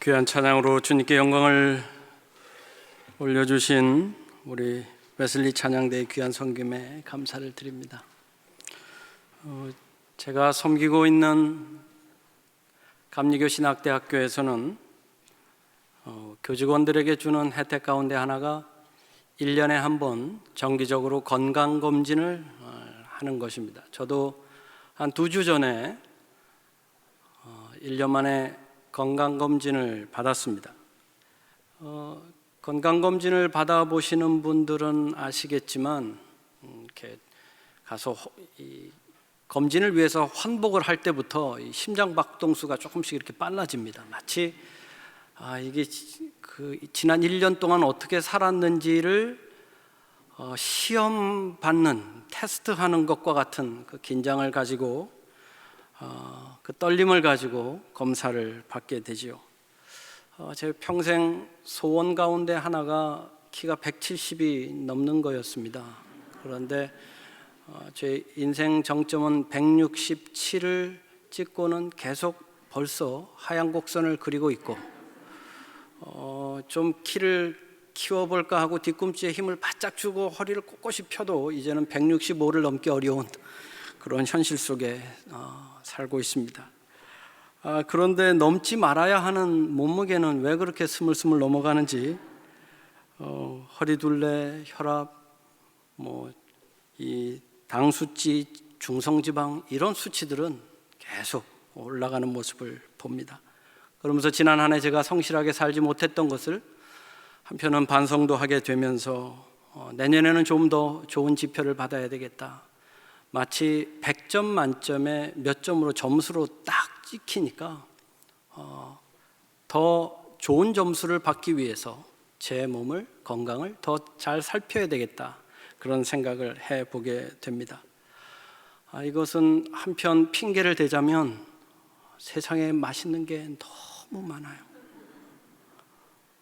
귀한 찬양으로 주님께 영광을 올려주신 우리 웨슬리 찬양대의 귀한 섬김에 감사를 드립니다. 제가 섬기고 있는 감리교 신학대학교에서는 교직원들에게 주는 혜택 가운데 하나가 1년에 한 번 정기적으로 건강검진을 하는 것입니다. 저도 한 2주 전에 1년 만에 건강검진을 받았습니다. 건강검진을 받아보시는 분들은 아시겠지만 이렇게 가서 이 검진을 위해서 환복을 할 때부터 이 심장박동수가 조금씩 이렇게 빨라집니다. 마치 이게 지난 1년 동안 어떻게 살았는지를 시험 받는 테스트하는 것과 같은 그 긴장을 가지고 그 떨림을 가지고 검사를 받게 되지요. 제 평생 소원 가운데 하나가 키가 170이 넘는 거였습니다. 그런데 제 인생 정점은 167을 찍고는 계속 벌써 하얀 곡선을 그리고 있고 좀 키를 키워볼까 하고 뒤꿈치에 힘을 바짝 주고 허리를 꼿꼿이 펴도 이제는 165를 넘기 어려운 그런 현실 속에 살고 있습니다. 그런데 넘지 말아야 하는 몸무게는 왜 그렇게 스물스물 넘어가는지 허리둘레, 혈압, 이 당 수치, 중성지방 이런 수치들은 계속 올라가는 모습을 봅니다. 그러면서 지난 한 해 제가 성실하게 살지 못했던 것을 한편은 반성도 하게 되면서 내년에는 좀 더 좋은 지표를 받아야 되겠다. 마치 100점 만점에 몇 점으로 점수로 딱 찍히니까 더 좋은 점수를 받기 위해서 제 몸을, 건강을 더 잘 살펴야 되겠다. 그런 생각을 해보게 됩니다. 이것은 한편 핑계를 대자면 세상에 맛있는 게 너무 많아요.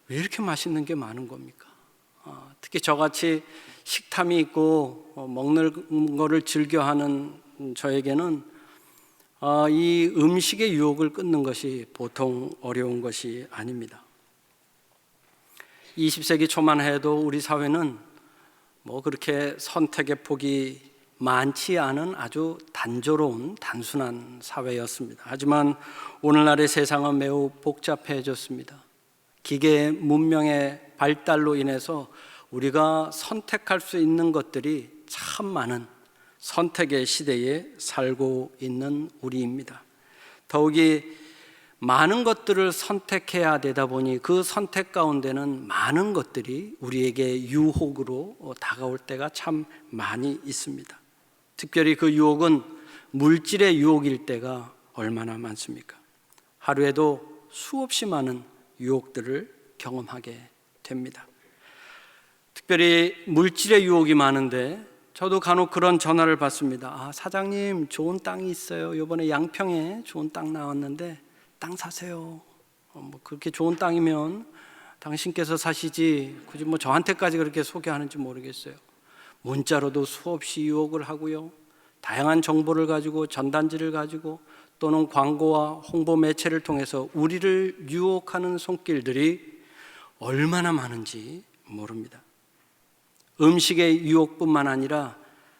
왜 이렇게 맛있는 게 많은 겁니까? 특히 저같이 식탐이 있고 먹는 거를 즐겨하는 저에게는 이 음식의 유혹을 끊는 것이 보통 어려운 것이 아닙니다. 20세기 초만 해도 우리 사회는 그렇게 선택의 폭이 많지 않은 아주 단조로운 단순한 사회였습니다. 하지만 오늘날의 세상은 매우 복잡해졌습니다. 기계 문명의 발달로 인해서 우리가 선택할 수 있는 것들이 참 많은 선택의 시대에 살고 있는 우리입니다. 더욱이 많은 것들을 선택해야 되다 보니 그 선택 가운데는 많은 것들이 우리에게 유혹으로 다가올 때가 참 많이 있습니다. 특별히 그 유혹은 물질의 유혹일 때가 얼마나 많습니까? 하루에도 수없이 많은 유혹들을 경험하게 됩니다. 특별히 물질의 유혹이 많은데 저도 간혹 그런 전화를 받습니다. 사장님 좋은 땅이 있어요. 이번에 양평에 좋은 땅 나왔는데 땅 사세요. 그렇게 좋은 땅이면 당신께서 사시지 굳이 저한테까지 그렇게 소개하는지 모르겠어요. 문자로도 수없이 유혹을 하고요. 다양한 정보를 가지고 전단지를 가지고 또는 광고와 홍보 매체를 통해서 우리를 유혹하는 손길들이 얼마나 많은지 모릅니다. 음식의 유혹뿐만 아니라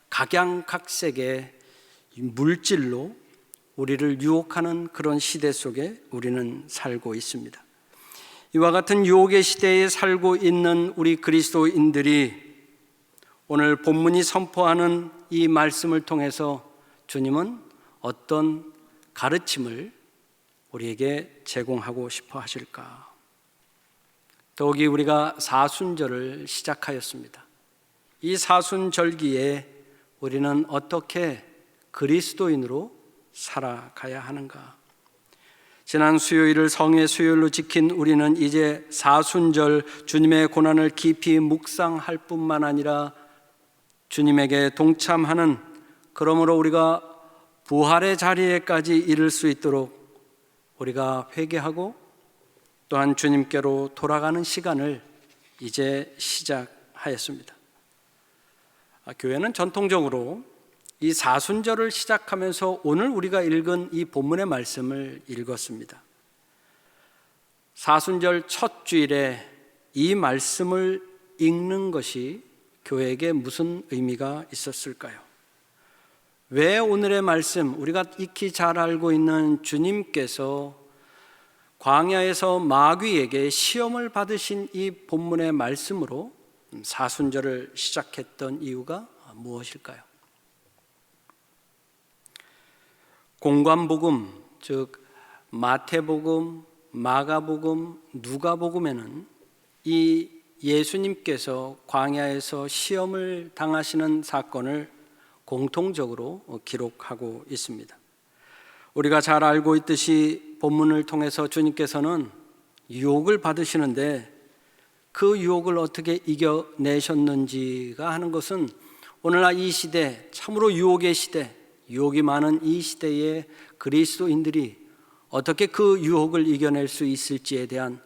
각양각색의 물질로 우리를 유혹하는 그런 시대 속에 우리는 살고 있습니다. 이와 같은 유혹의 시대에 살고 있는 우리 그리스도인들이 오늘 본문이 선포하는 이 말씀을 통해서 주님은 어떤 가르침을 우리에게 제공하고 싶어 하실까? 더욱이 우리가 사순절을 시작하였습니다. 이 사순절기에 우리는 어떻게 그리스도인으로 살아가야 하는가? 지난 수요일을 성의 수요일로 지킨 우리는 이제 사순절 주님의 고난을 깊이 묵상할 뿐만 아니라 주님에게 동참하는, 그러므로 우리가 부활의 자리에까지 이를 수 있도록 우리가 회개하고 또한 주님께로 돌아가는 시간을 이제 시작하였습니다. 교회는 전통적으로 이 사순절을 시작하면서 오늘 우리가 읽은 이 본문의 말씀을 읽었습니다. 사순절 첫 주일에 이 말씀을 읽는 것이 교회에게 무슨 의미가 있었을까요? 왜 오늘의 말씀, 우리가 익히 잘 알고 있는 주님께서 광야에서 마귀에게 시험을 받으신 이 본문의 말씀으로 사순절을 시작했던 이유가 무엇일까요? 공관복음, 즉 마태복음, 마가복음, 누가복음에는 이 예수님께서 광야에서 시험을 당하시는 사건을 공통적으로 기록하고 있습니다. 우리가 잘 알고 있듯이 본문을 통해서 주님께서는 유혹을 받으시는데 그 유혹을 어떻게 이겨내셨는지가 하는 것은 오늘날 이 시대, 참으로 유혹의 시대, 유혹이 많은 이 시대의 그리스도인들이 어떻게 그 유혹을 이겨낼 수 있을지에 대한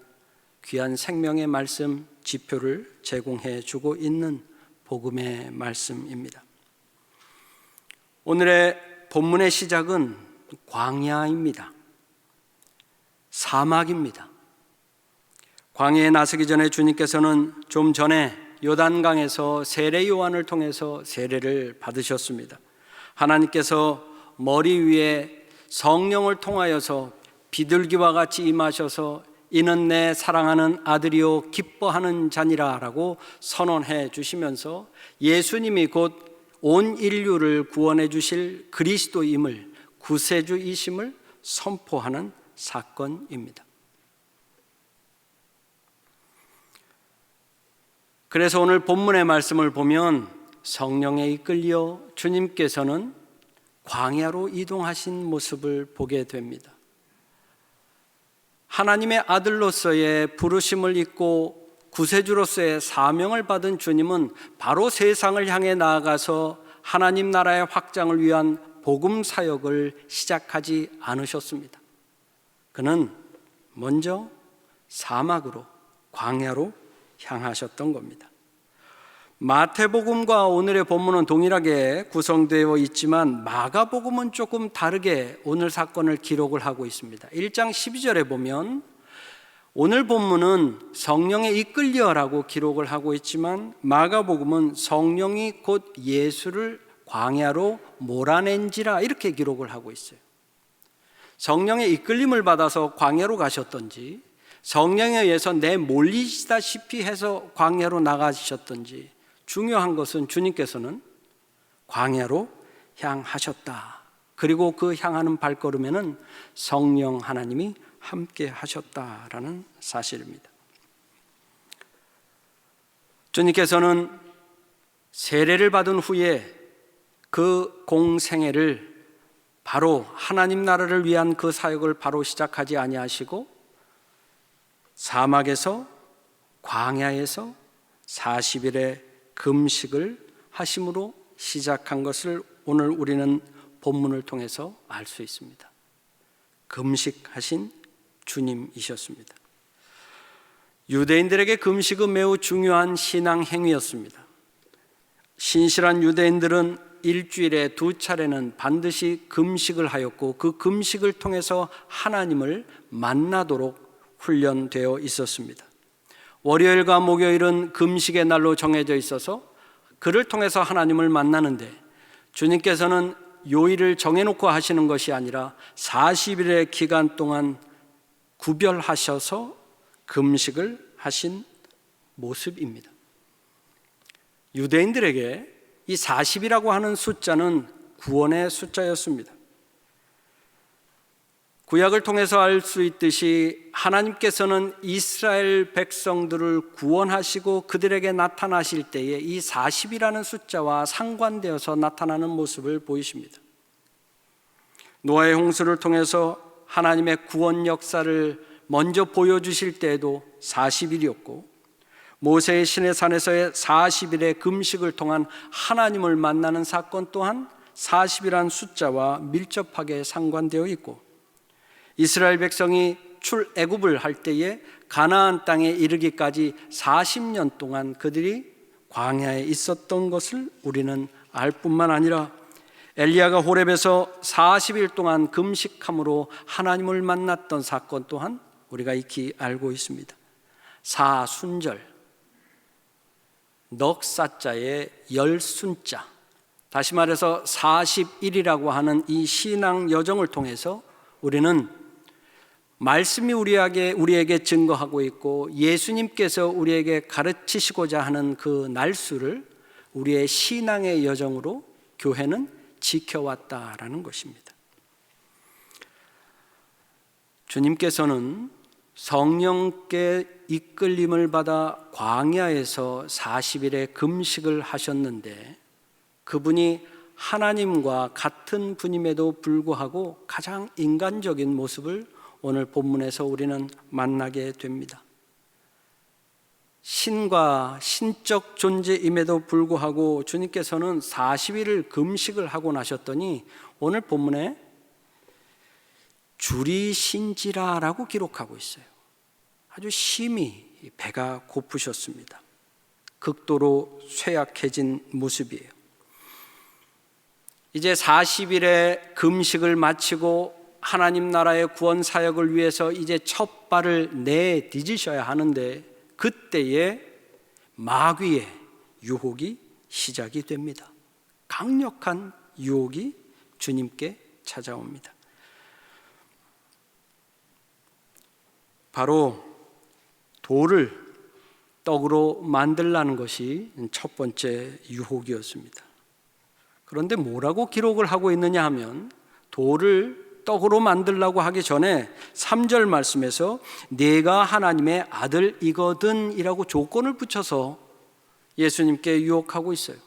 귀한 생명의 말씀, 지표를 제공해 주고 있는 복음의 말씀입니다. 오늘의 본문의 시작은 광야입니다. 사막입니다. 광야에 나서기 전에 주님께서는 좀 전에 요단강에서 세례 요한을 통해서 세례를 받으셨습니다. 하나님께서 머리 위에 성령을 통하여서 비둘기와 같이 임하셔서 이는 내 사랑하는 아들이요 기뻐하는 자니라 라고 선언해 주시면서 예수님이 곧 온 인류를 구원해 주실 그리스도임을, 구세주이심을 선포하는 사건입니다. 그래서 오늘 본문의 말씀을 보면 성령에 이끌려 주님께서는 광야로 이동하신 모습을 보게 됩니다. 하나님의 아들로서의 부르심을 입고 구세주로서의 사명을 받은 주님은 바로 세상을 향해 나아가서 하나님 나라의 확장을 위한 복음 사역을 시작하지 않으셨습니다. 그는 먼저 사막으로, 광야로 향하셨던 겁니다. 마태복음과 오늘의 본문은 동일하게 구성되어 있지만 마가복음은 조금 다르게 오늘 사건을 기록을 하고 있습니다. 1장 12절에 보면 오늘 본문은 성령에 이끌려라고 기록을 하고 있지만 마가복음은 성령이 곧 예수를 광야로 몰아낸지라 이렇게 기록을 하고 있어요. 성령의 이끌림을 받아서 광야로 가셨던지, 성령에 의해서 내몰리시다시피 해서 광야로 나가셨던지, 중요한 것은 주님께서는 광야로 향하셨다. 그리고 그 향하는 발걸음에는 성령 하나님이 함께 하셨다라는 사실입니다. 주님께서는 세례를 받은 후에 그 공생애를 바로 하나님 나라를 위한 그 사역을 바로 시작하지 아니하시고 사막에서, 광야에서 40일의 금식을 하심으로 시작한 것을 오늘 우리는 본문을 통해서 알 수 있습니다. 금식하신 주님이셨습니다. 유대인들에게 금식은 매우 중요한 신앙 행위였습니다. 신실한 유대인들은 일주일에 2차례는 반드시 금식을 하였고 그 금식을 통해서 하나님을 만나도록 훈련되어 있었습니다. 월요일과 목요일은 금식의 날로 정해져 있어서 그를 통해서 하나님을 만나는데 주님께서는 요일을 정해놓고 하시는 것이 아니라 40일의 기간 동안 구별하셔서 금식을 하신 모습입니다. 유대인들에게 이 40이라고 하는 숫자는 구원의 숫자였습니다. 구약을 통해서 알 수 있듯이 하나님께서는 이스라엘 백성들을 구원하시고 그들에게 나타나실 때에 이 40이라는 숫자와 상관되어서 나타나는 모습을 보이십니다. 노아의 홍수를 통해서 하나님의 구원 역사를 먼저 보여주실 때에도 40일이었고 모세의 시내산에서의 40일의 금식을 통한 하나님을 만나는 사건 또한 40이라는 숫자와 밀접하게 상관되어 있고 이스라엘 백성이 출애굽을 할 때에 가나안 땅에 이르기까지 40년 동안 그들이 광야에 있었던 것을 우리는 알 뿐만 아니라 엘리야가 호렙에서 40일 동안 금식함으로 하나님을 만났던 사건 또한 우리가 익히 알고 있습니다. 사순절, 넉사자의 열순자, 다시 말해서 40일이라고 하는 이 신앙 여정을 통해서 우리는 말씀이 우리에게 증거하고 있고 예수님께서 우리에게 가르치시고자 하는 그 날수를 우리의 신앙의 여정으로 교회는 지켜왔다라는 것입니다. 주님께서는 성령께 이끌림을 받아 광야에서 40일의 금식을 하셨는데 그분이 하나님과 같은 분임에도 불구하고 가장 인간적인 모습을 오늘 본문에서 우리는 만나게 됩니다. 신과 신적 존재임에도 불구하고 주님께서는 40일을 금식을 하고 나셨더니 오늘 본문에 줄이신지라라고 기록하고 있어요. 아주 심히 배가 고프셨습니다. 극도로 쇠약해진 모습이에요. 이제 40일의 금식을 마치고 하나님 나라의 구원 사역을 위해서 이제 첫 발을 내디디셔야 하는데 그때에 마귀의 유혹이 시작이 됩니다. 강력한 유혹이 주님께 찾아옵니다. 바로 돌을 떡으로 만들라는 것이 첫 번째 유혹이었습니다. 그런데 뭐라고 기록을 하고 있느냐 하면 돌을 떡으로 만들라고 하기 전에 3절 말씀에서 네가 하나님의 아들이거든 이라고 조건을 붙여서 예수님께 유혹하고 있어요.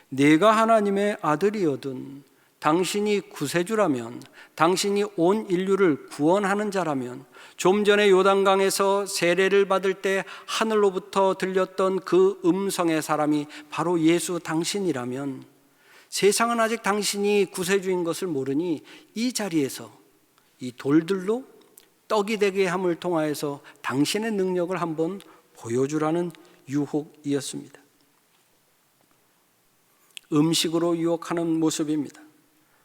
네가 하나님의 아들이거든, 당신이 구세주라면, 당신이 온 인류를 구원하는 자라면, 좀 전에 요단강에서 세례를 받을 때 하늘로부터 들렸던 그 음성의 사람이 바로 예수 당신이라면, 세상은 아직 당신이 구세주인 것을 모르니 이 자리에서 이 돌들로 떡이 되게 함을 통하여서 당신의 능력을 한번 보여주라는 유혹이었습니다. 음식으로 유혹하는 모습입니다.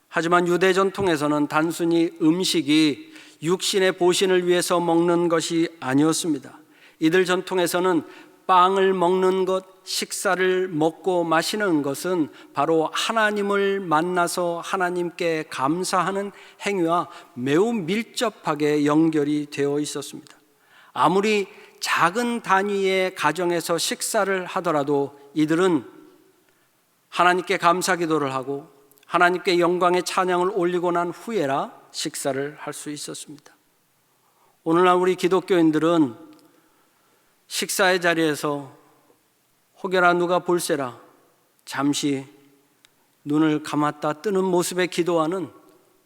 하지만 유대 전통에서는 단순히 음식이 육신의 보신을 위해서 먹는 것이 아니었습니다. 이들 전통에서는 빵을 먹는 것, 식사를 먹고 마시는 것은 바로 하나님을 만나서 하나님께 감사하는 행위와 매우 밀접하게 연결이 되어 있었습니다. 아무리 작은 단위의 가정에서 식사를 하더라도 이들은 하나님께 감사 기도를 하고 하나님께 영광의 찬양을 올리고 난 후에라 식사를 할 수 있었습니다. 오늘날 우리 기독교인들은 식사의 자리에서 혹여나 누가 볼세라 잠시 눈을 감았다 뜨는 모습의 기도와는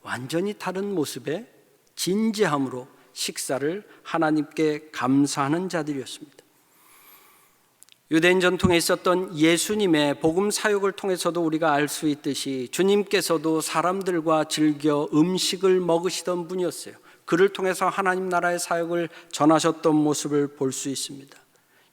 완전히 다른 모습의 진지함으로 식사를 하나님께 감사하는 자들이었습니다. 유대인 전통에 있었던 예수님의 복음 사역을 통해서도 우리가 알 수 있듯이 주님께서도 사람들과 즐겨 음식을 먹으시던 분이었어요. 그를 통해서 하나님 나라의 사역을 전하셨던 모습을 볼 수 있습니다.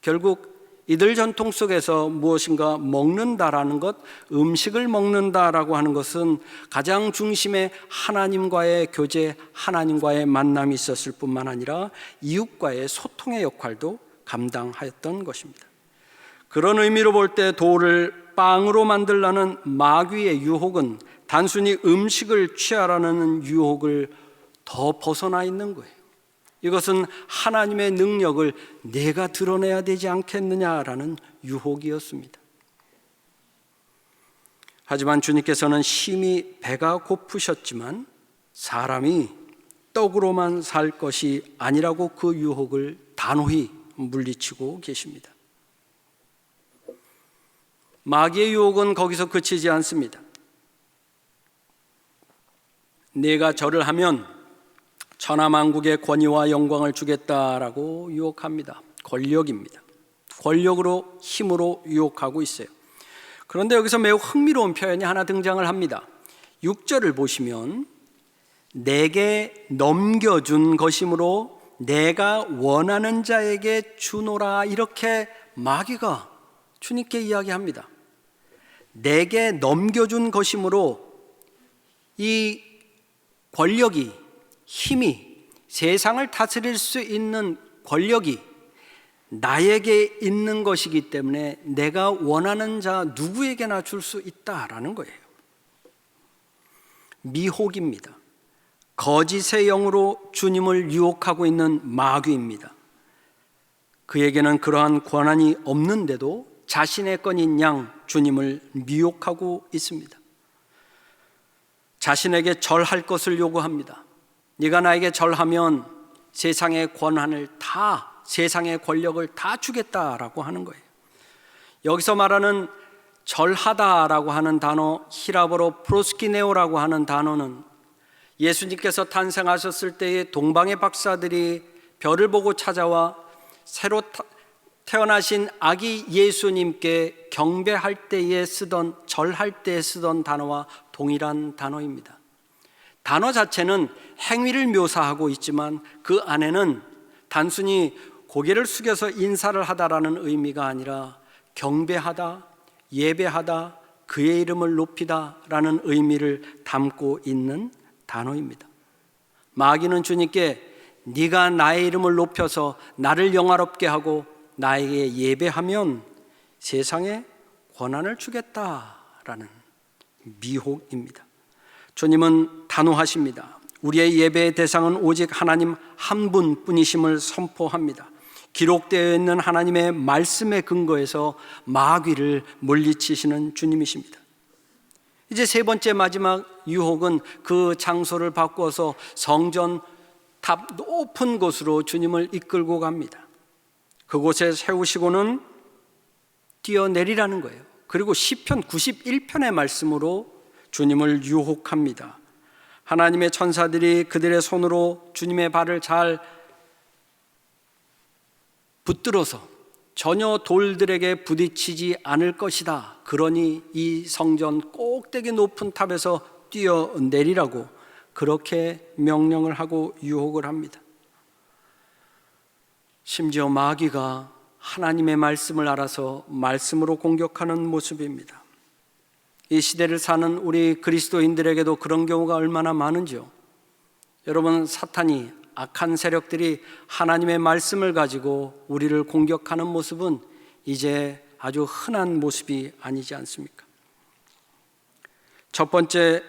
결국 이들 전통 속에서 무엇인가 먹는다라는 것, 음식을 먹는다라고 하는 것은 가장 중심에 하나님과의 교제, 하나님과의 만남이 있었을 뿐만 아니라 이웃과의 소통의 역할도 감당하였던 것입니다. 그런 의미로 볼 때 돌을 빵으로 만들라는 마귀의 유혹은 단순히 음식을 취하라는 유혹을 더 벗어나 있는 거예요. 이것은 하나님의 능력을 내가 드러내야 되지 않겠느냐라는 유혹이었습니다. 하지만 주님께서는 심히 배가 고프셨지만 사람이 떡으로만 살 것이 아니라고 그 유혹을 단호히 물리치고 계십니다. 마귀의 유혹은 거기서 그치지 않습니다. 네가 절을 하면 천하만국의 권위와 영광을 주겠다라고 유혹합니다. 권력입니다. 권력으로, 힘으로 유혹하고 있어요. 그런데 여기서 매우 흥미로운 표현이 하나 등장을 합니다. 6절을 보시면 내게 넘겨준 것이므로 내가 원하는 자에게 주노라, 이렇게 마귀가 주님께 이야기합니다. 내게 넘겨준 것이므로 이 권력이, 힘이 세상을 다스릴 수 있는 권력이 나에게 있는 것이기 때문에 내가 원하는 자 누구에게나 줄 수 있다라는 거예요. 미혹입니다. 거짓의 영으로 주님을 유혹하고 있는 마귀입니다. 그에게는 그러한 권한이 없는데도 자신의 건인 양 주님을 미혹하고 있습니다. 자신에게 절할 것을 요구합니다. 네가 나에게 절하면 세상의 권한을 다, 세상의 권력을 다 주겠다라고 하는 거예요. 여기서 말하는 절하다라고 하는 단어, 히라보로 프로스키네오라고 하는 단어는 예수님께서 탄생하셨을 때의 동방의 박사들이 별을 보고 찾아와 새로 태어나신 아기 예수님께 경배할 때에 쓰던, 절할 때에 쓰던 단어와 동일한 단어입니다. 단어 자체는 행위를 묘사하고 있지만 그 안에는 단순히 고개를 숙여서 인사를 하다라는 의미가 아니라 경배하다, 예배하다, 그의 이름을 높이다라는 의미를 담고 있는 단어입니다. 마귀는 주님께 네가 나의 이름을 높여서 나를 영화롭게 하고 나에게 예배하면 세상에 권한을 주겠다라는 미혹입니다. 주님은 단호하십니다. 우리의 예배의 대상은 오직 하나님 한 분뿐이심을 선포합니다. 기록되어 있는 하나님의 말씀에 근거해서 마귀를 물리치시는 주님이십니다. 이제 세 번째 마지막 유혹은 그 장소를 바꿔서 성전 탑 높은 곳으로 주님을 이끌고 갑니다. 그곳에 세우시고는 뛰어내리라는 거예요. 그리고 시편 91편의 말씀으로 주님을 유혹합니다. 하나님의 천사들이 그들의 손으로 주님의 발을 잘 붙들어서 전혀 돌들에게 부딪히지 않을 것이다. 그러니 이 성전 꼭대기 높은 탑에서 뛰어내리라고 그렇게 명령을 하고 유혹을 합니다. 심지어 마귀가 하나님의 말씀을 알아서 말씀으로 공격하는 모습입니다. 이 시대를 사는 우리 그리스도인들에게도 그런 경우가 얼마나 많은지요. 여러분, 사탄이, 악한 세력들이 하나님의 말씀을 가지고 우리를 공격하는 모습은 이제 아주 흔한 모습이 아니지 않습니까? 첫 번째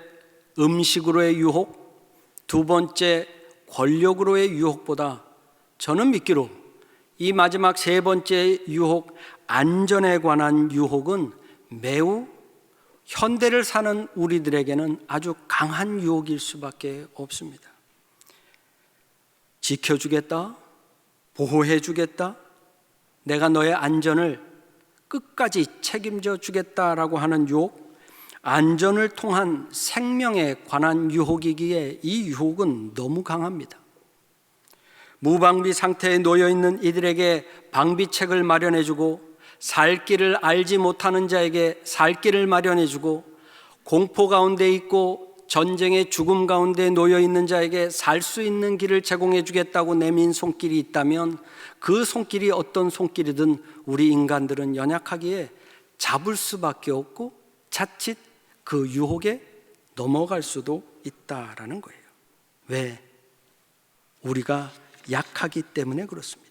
음식으로의 유혹, 두 번째 권력으로의 유혹보다 저는 믿기로 이 마지막 세 번째 유혹, 안전에 관한 유혹은 매우 현대를 사는 우리들에게는 아주 강한 유혹일 수밖에 없습니다. 지켜주겠다, 보호해주겠다, 내가 너의 안전을 끝까지 책임져 주겠다라고 하는 유혹, 안전을 통한 생명에 관한 유혹이기에 이 유혹은 너무 강합니다. 무방비 상태에 놓여있는 이들에게 방비책을 마련해주고, 살 길을 알지 못하는 자에게 살 길을 마련해주고, 공포 가운데 있고 전쟁의 죽음 가운데 놓여있는 자에게 살 수 있는 길을 제공해 주겠다고 내민 손길이 있다면 그 손길이 어떤 손길이든 우리 인간들은 연약하기에 잡을 수밖에 없고 자칫 그 유혹에 넘어갈 수도 있다라는 거예요. 왜? 우리가 약하기 때문에 그렇습니다.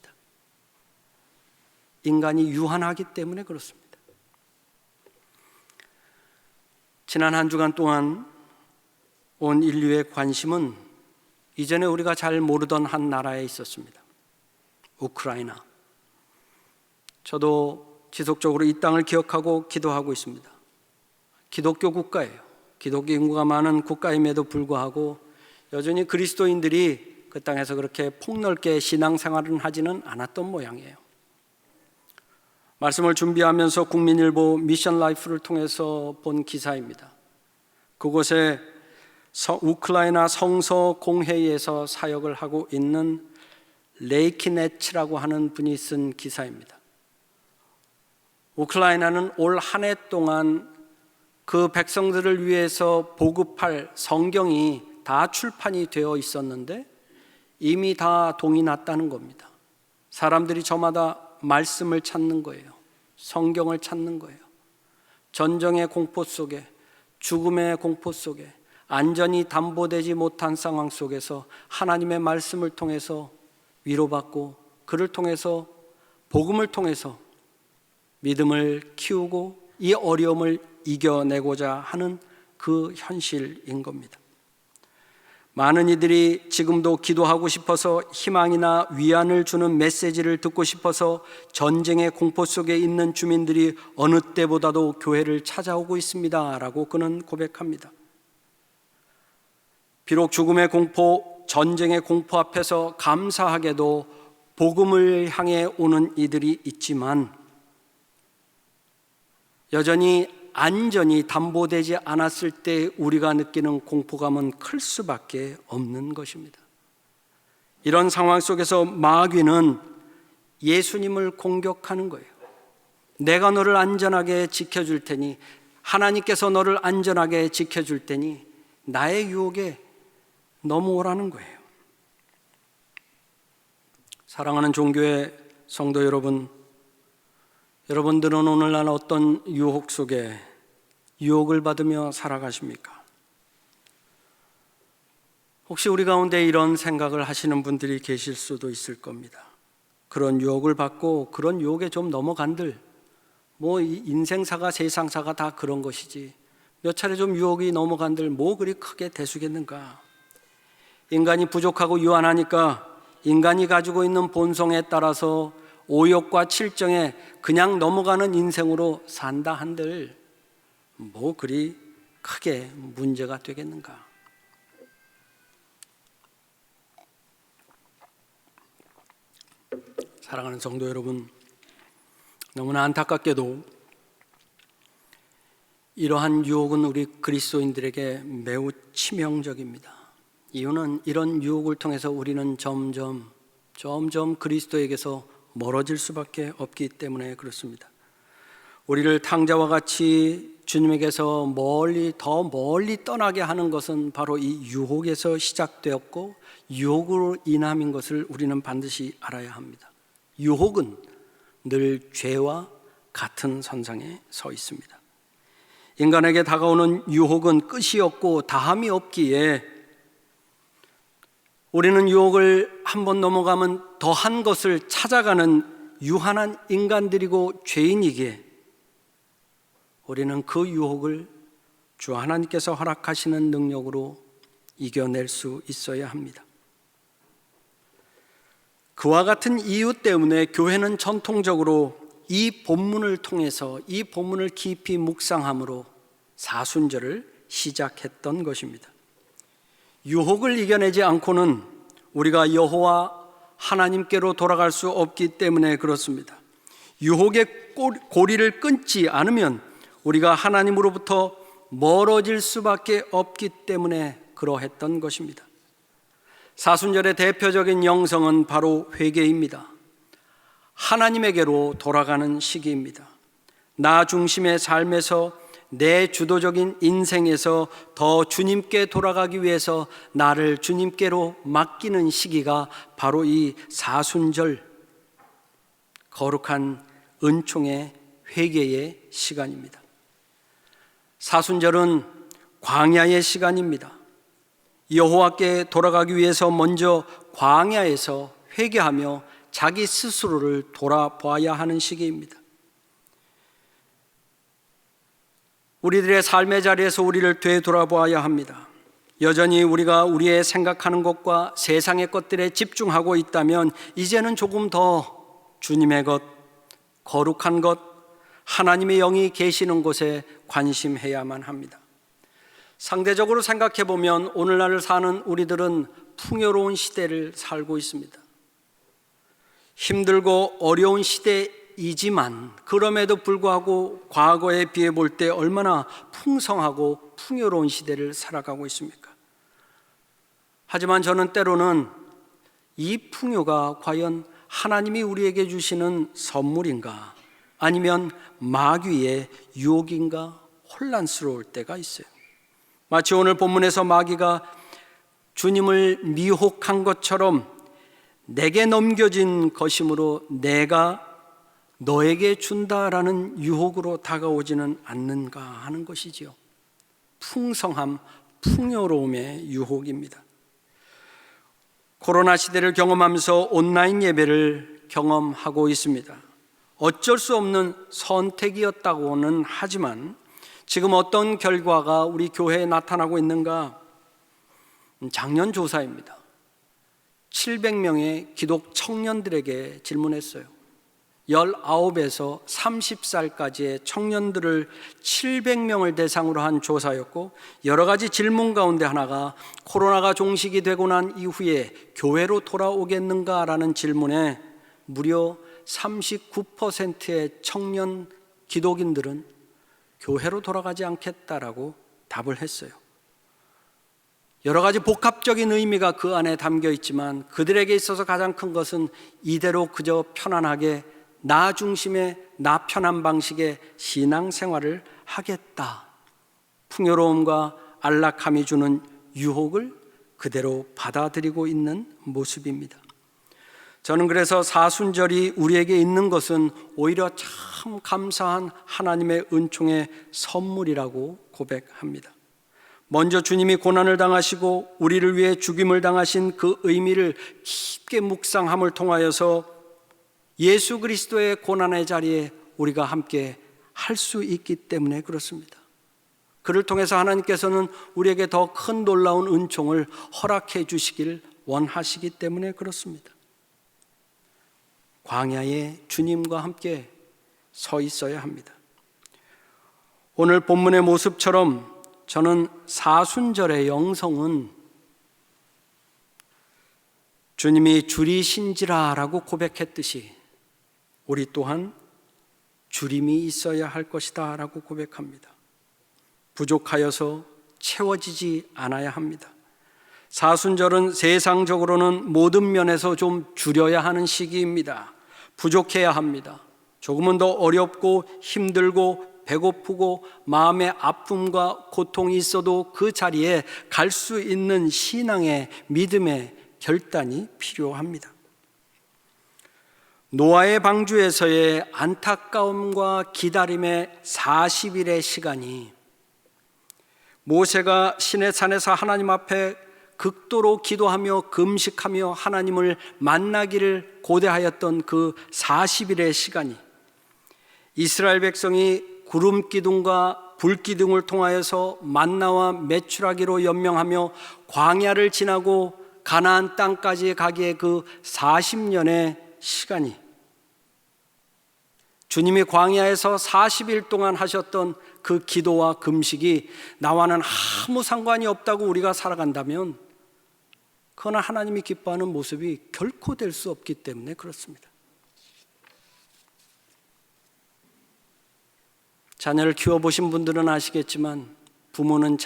인간이 유한하기 때문에 그렇습니다. 지난 한 주간 동안 온 인류의 관심은 이전에 우리가 잘 모르던 한 나라에 있었습니다. 우크라이나. 저도 지속적으로 이 땅을 기억하고 기도하고 있습니다. 기독교 국가예요. 기독교 인구가 많은 국가임에도 불구하고 여전히 그리스도인들이 그 땅에서 그렇게 폭넓게 신앙생활을 하지는 않았던 모양이에요. 말씀을 준비하면서 국민일보 미션 라이프를 통해서 본 기사입니다. 그곳에 우크라이나 성서 공회에서 사역을 하고 있는 레이키네츠라고 하는 분이 쓴 기사입니다. 우크라이나는 올 한 해 동안 그 백성들을 위해서 보급할 성경이 다 출판이 되어 있었는데 이미 다 동이 났다는 겁니다. 사람들이 저마다 말씀을 찾는 거예요. 성경을 찾는 거예요. 전쟁의 공포 속에, 죽음의 공포 속에, 안전이 담보되지 못한 상황 속에서 하나님의 말씀을 통해서 위로받고 그를 통해서 복음을 통해서 믿음을 키우고 이 어려움을 이겨내고자 하는 그 현실인 겁니다. 많은 이들이 지금도 기도하고 싶어서 희망이나 위안을 주는 메시지를 듣고 싶어서 전쟁의 공포 속에 있는 주민들이 어느 때보다도 교회를 찾아오고 있습니다 라고 그는 고백합니다. 비록 죽음의 공포, 전쟁의 공포 앞에서 감사하게도 복음을 향해 오는 이들이 있지만 여전히 안전이 담보되지 않았을 때 우리가 느끼는 공포감은 클 수밖에 없는 것입니다. 이런 상황 속에서 마귀는 예수님을 공격하는 거예요. 내가 너를 안전하게 지켜줄 테니, 하나님께서 너를 안전하게 지켜줄 테니 나의 유혹에 넘어오라는 거예요. 사랑하는 종교의 성도 여러분, 여러분들은 오늘날 어떤 유혹 속에 유혹을 받으며 살아가십니까? 혹시 우리 가운데 이런 생각을 하시는 분들이 계실 수도 있을 겁니다. 그런 유혹을 받고 그런 유혹에 좀 넘어간들, 인생사가 세상사가 다 그런 것이지 몇 차례 좀 유혹이 넘어간들 뭐 그리 크게 대수겠는가. 인간이 부족하고 유한하니까 인간이 가지고 있는 본성에 따라서 오욕과 칠정에 그냥 넘어가는 인생으로 산다 한들 뭐 그리 크게 문제가 되겠는가. 사랑하는 성도 여러분, 너무나 안타깝게도 이러한 유혹은 우리 그리스도인들에게 매우 치명적입니다. 이유는 이런 유혹을 통해서 우리는 점점 그리스도에게서 멀어질 수밖에 없기 때문에 그렇습니다. 우리를 탕자와 같이 주님에게서 더 멀리 떠나게 하는 것은 바로 이 유혹에서 시작되었고 유혹으로 인함인 것을 우리는 반드시 알아야 합니다. 유혹은 늘 죄와 같은 선상에 서 있습니다. 인간에게 다가오는 유혹은 끝이 없고 다함이 없기에 우리는 유혹을 한번 넘어가면 더한 것을 찾아가는 유한한 인간들이고 죄인이기에 우리는 그 유혹을 주 하나님께서 허락하시는 능력으로 이겨낼 수 있어야 합니다. 그와 같은 이유 때문에 교회는 전통적으로 이 본문을 통해서 이 본문을 깊이 묵상함으로 사순절을 시작했던 것입니다. 유혹을 이겨내지 않고는 우리가 여호와 하나님께로 돌아갈 수 없기 때문에 그렇습니다. 유혹의 고리를 끊지 않으면 우리가 하나님으로부터 멀어질 수밖에 없기 때문에 그러했던 것입니다. 사순절의 대표적인 영성은 바로 회개입니다. 하나님에게로 돌아가는 시기입니다. 나 중심의 삶에서 내 주도적인 인생에서 더 주님께 돌아가기 위해서 나를 주님께로 맡기는 시기가 바로 이 사순절, 거룩한 은총의 회개의 시간입니다. 사순절은 광야의 시간입니다. 여호와께 돌아가기 위해서 먼저 광야에서 회개하며 자기 스스로를 돌아봐야 하는 시기입니다. 우리들의 삶의 자리에서 우리를 되돌아봐야 합니다. 여전히 우리가 우리의 생각하는 것과 세상의 것들에 집중하고 있다면 이제는 조금 더 주님의 것, 거룩한 것, 하나님의 영이 계시는 곳에 관심해야만 합니다. 상대적으로 생각해 보면 오늘날 사는 우리들은 풍요로운 시대를 살고 있습니다. 힘들고 어려운 시대이지만 그럼에도 불구하고 과거에 비해 볼 때 얼마나 풍성하고 풍요로운 시대를 살아가고 있습니까? 하지만 저는 때로는 이 풍요가 과연 하나님이 우리에게 주시는 선물인가 아니면 마귀의 유혹인가 혼란스러울 때가 있어요. 마치 오늘 본문에서 마귀가 주님을 미혹한 것처럼 내게 넘겨진 것이므로 내가 너에게 준다라는 유혹으로 다가오지는 않는가 하는 것이지요. 풍성함, 풍요로움의 유혹입니다. 코로나 시대를 경험하면서 온라인 예배를 경험하고 있습니다. 어쩔 수 없는 선택이었다고는 하지만 지금 어떤 결과가 우리 교회에 나타나고 있는가? 작년 조사입니다. 700명의 기독 청년들에게 질문했어요. 19에서 30살까지의 청년들을 700명을 대상으로 한 조사였고, 여러 가지 질문 가운데 하나가 코로나가 종식이 되고 난 이후에 교회로 돌아오겠는가라는 질문에 무려 39%의 청년 기독인들은 교회로 돌아가지 않겠다라고 답을 했어요. 여러 가지 복합적인 의미가 그 안에 담겨 있지만 그들에게 있어서 가장 큰 것은 이대로 그저 편안하게 나 중심의 나 편한 방식의 신앙생활을 하겠다. 풍요로움과 안락함이 주는 유혹을 그대로 받아들이고 있는 모습입니다. 저는 그래서 사순절이 우리에게 있는 것은 오히려 참 감사한 하나님의 은총의 선물이라고 고백합니다. 먼저 주님이 고난을 당하시고 우리를 위해 죽임을 당하신 그 의미를 깊게 묵상함을 통하여서 예수 그리스도의 고난의 자리에 우리가 함께 할 수 있기 때문에 그렇습니다. 그를 통해서 하나님께서는 우리에게 더 큰 놀라운 은총을 허락해 주시길 원하시기 때문에 그렇습니다. 광야에 주님과 함께 서 있어야 합니다. 오늘 본문의 모습처럼 저는 사순절의 영성은 주님이 줄이신지라라고 고백했듯이 우리 또한 줄임이 있어야 할 것이다 라고 고백합니다. 부족하여서 채워지지 않아야 합니다. 사순절은 세상적으로는 모든 면에서 좀 줄여야 하는 시기입니다. 부족해야 합니다. 조금은 더 어렵고 힘들고 배고프고 마음의 아픔과 고통이 있어도 그 자리에 갈 수 있는 신앙의 믿음의 결단이 필요합니다. 노아의 방주에서의 안타까움과 기다림의 40일의 시간이 모세가 시내산에서 하나님 앞에 극도로 기도하며 금식하며 하나님을 만나기를 고대하였던 그 40일의 시간이 이스라엘 백성이 구름 기둥과 불 기둥을 통하여서 만나와 메추라기로 연명하며 광야를 지나고 가나안 땅까지 가기에 그 40년의 시간이 주님이 광야에서 40일 동안 하셨던 그 기도와 금식이 나와는 아무 상관이 없다고 우리가 살아간다면 그러나 하나님이 기뻐하는 모습이 결코 될 수 없기 때문에 그렇습니다. 자녀를 키워보신 분들은 아시겠지만 부모는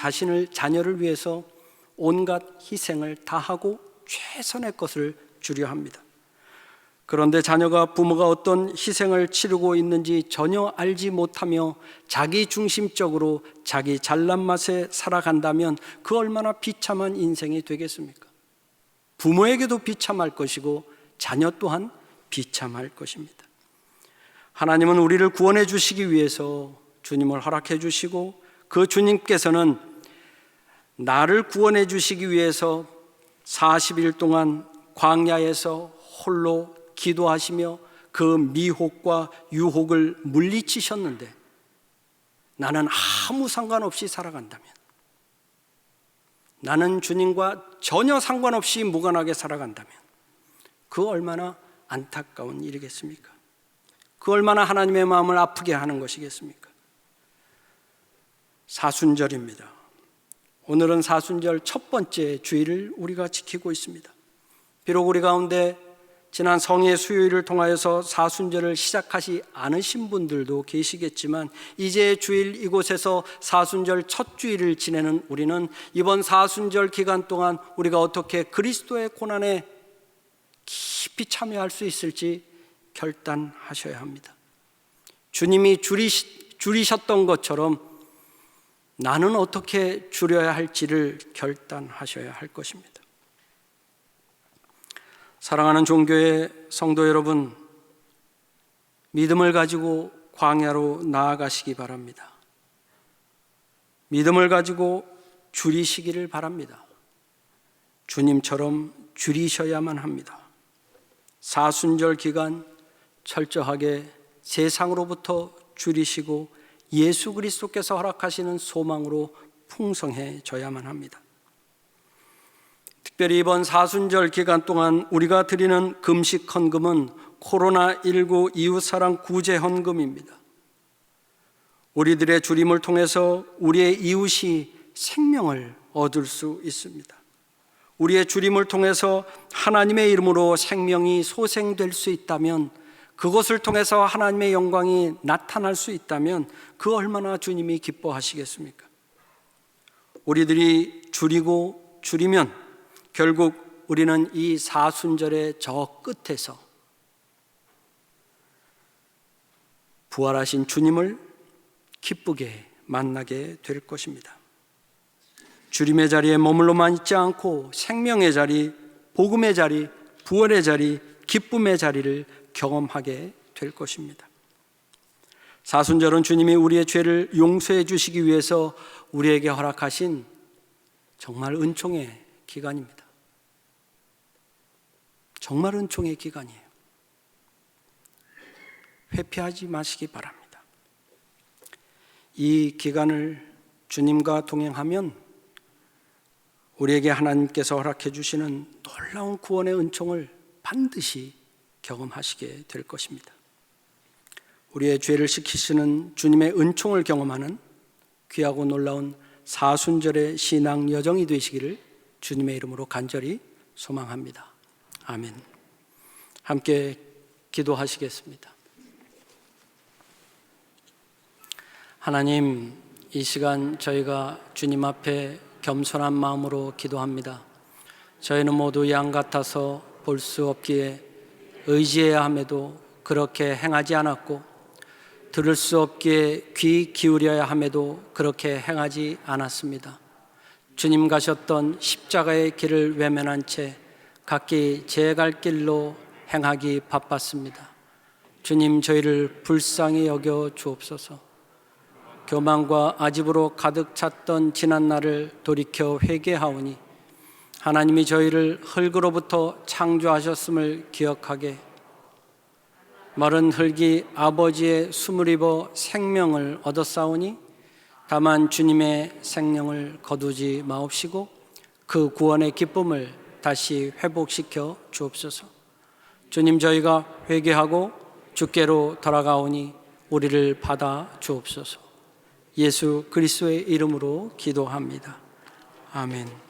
자녀를 위해서 온갖 희생을 다하고 최선의 것을 주려 합니다. 그런데 자녀가 부모가 어떤 희생을 치르고 있는지 전혀 알지 못하며 자기 중심적으로 자기 잘난 맛에 살아간다면 그 얼마나 비참한 인생이 되겠습니까? 부모에게도 비참할 것이고 자녀 또한 비참할 것입니다. 하나님은 우리를 구원해 주시기 위해서 주님을 허락해 주시고 그 주님께서는 나를 구원해 주시기 위해서 40일 동안 광야에서 홀로 기도하시며 그 미혹과 유혹을 물리치셨는데 나는 아무 상관없이 살아간다면, 나는 주님과 전혀 상관없이 무관하게 살아간다면 그 얼마나 안타까운 일이겠습니까? 그 얼마나 하나님의 마음을 아프게 하는 것이겠습니까? 사순절입니다. 오늘은 사순절 첫 번째 주일을 우리가 지키고 있습니다. 비록 우리 가운데 지난 성의 수요일을 통하여서 사순절을 시작하지 않으신 분들도 계시겠지만 이제 주일 이곳에서 사순절 첫 주일을 지내는 우리는 이번 사순절 기간 동안 우리가 어떻게 그리스도의 고난에 깊이 참여할 수 있을지 결단하셔야 합니다. 주님이 줄이셨던 것처럼 나는 어떻게 줄여야 할지를 결단하셔야 할 것입니다. 사랑하는 종교의 성도 여러분, 믿음을 가지고 광야로 나아가시기 바랍니다. 믿음을 가지고 줄이시기를 바랍니다. 주님처럼 줄이셔야만 합니다. 사순절 기간 철저하게 세상으로부터 줄이시고 예수 그리스도께서 허락하시는 소망으로 풍성해져야만 합니다. 특별히 이번 사순절 기간 동안 우리가 드리는 금식 헌금은 코로나19 이웃사랑 구제 헌금입니다. 우리들의 줄임을 통해서 우리의 이웃이 생명을 얻을 수 있습니다. 우리의 줄임을 통해서 하나님의 이름으로 생명이 소생될 수 있다면, 그것을 통해서 하나님의 영광이 나타날 수 있다면 그 얼마나 주님이 기뻐하시겠습니까? 우리들이 줄이면 결국 우리는 이 사순절의 저 끝에서 부활하신 주님을 기쁘게 만나게 될 것입니다. 주님의 자리에 머물러만 있지 않고 생명의 자리, 복음의 자리, 부활의 자리, 기쁨의 자리를 경험하게 될 것입니다. 사순절은 주님이 우리의 죄를 용서해 주시기 위해서 우리에게 허락하신 정말 은총의 기간입니다. 정말 은총의 기간이에요. 회피하지 마시기 바랍니다. 이 기간을 주님과 동행하면 우리에게 하나님께서 허락해 주시는 놀라운 구원의 은총을 반드시 경험하시게 될 것입니다. 우리의 죄를 씻기시는 주님의 은총을 경험하는 귀하고 놀라운 사순절의 신앙 여정이 되시기를 주님의 이름으로 간절히 소망합니다. 아멘. 함께 기도하시겠습니다. 하나님, 이 시간 저희가 주님 앞에 겸손한 마음으로 기도합니다. 저희는 모두 양 같아서 볼 수 없기에 의지해야 함에도 그렇게 행하지 않았고, 들을 수 없기에 귀 기울여야 함에도 그렇게 행하지 않았습니다. 주님 가셨던 십자가의 길을 외면한 채 각기 제 갈 길로 행하기 바빴습니다. 주님, 저희를 불쌍히 여겨 주옵소서. 교만과 아집으로 가득 찼던 지난 날을 돌이켜 회개하오니 하나님이 저희를 흙으로부터 창조하셨음을 기억하게, 마른 흙이 아버지의 숨을 입어 생명을 얻었사오니 다만 주님의 생명을 거두지 마옵시고 그 구원의 기쁨을 다시 회복시켜 주옵소서. 주님, 저희가 회개하고 주께로 돌아가오니 우리를 받아 주옵소서. 예수 그리스도의 이름으로 기도합니다. 아멘.